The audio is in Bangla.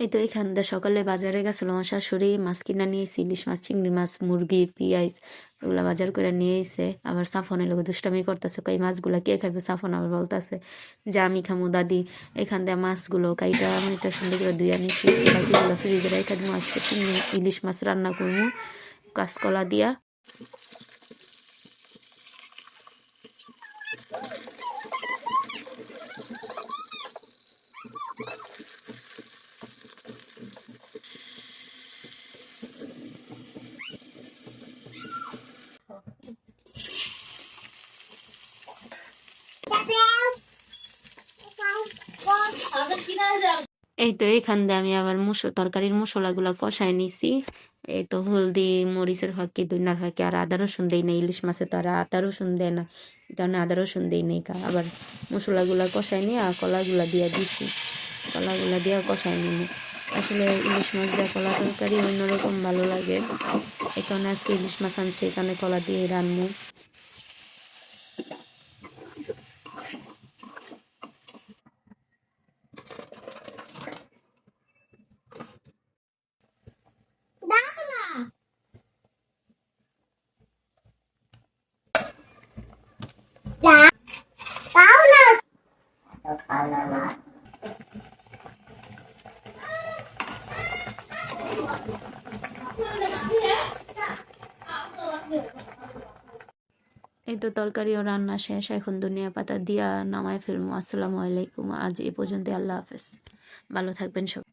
এই তো এখান দিয়ে সকালে বাজারে গেছিল আমার শাশুড়ি, মাছ কিনা নিয়ে এসে ইলিশ মাছ, চিংড়ি মাছ, মুরগি, পেঁয়াজ এগুলা বাজার করে নিয়ে এসে আবার সাফনের লোক দুষ্টামি করতেছে, কই মাছগুলা কে খাইবে? সাফন আবার বলতেছে যে আমি খামু দাদি। এখান দিয়ে মাছগুলো কাইটা আমি এটা সুন্দর করে ধুয়ে নিচ্ছি, বাকিগুলো ফ্রিজে রেখে দিব। আজকে চিংড়ি ইলিশ মাছ রান্না করবো কাঁচকলা দিয়া। এই তো এখান দিয়ে আমি আবার তরকারির মশলাগুলো কষায় নিছি। এই তো হলদি, মরিচের ফাঁকি, ধনিয়ার ফাঁকি, আর আদা রসুন দেই না। ইলিশ মাছে তো আর আদা রসুন দেয় না, এই কারণে আদা রসুন দেই নেই। আবার মশলাগুলা কষায় নিয়ে কলাগুলা দিয়ে দিছি, কলাগুলা দিয়ে কষায় নিই। আসলে ইলিশ মাছ দিয়ে কলা তরকারি অন্যরকম ভালো লাগে, এই কারণে আজকে ইলিশ মাছ আনছে, এখানে কলা দিয়ে রান্না। এই তো তরকারিও রান্না শেষ, এখন ধনিয়া পাতা দিয়া নামায় ফেলবো। আসসালামু আলাইকুম, আজ এই পর্যন্ত, আল্লাহ হাফেজ, ভালো থাকবেন সব।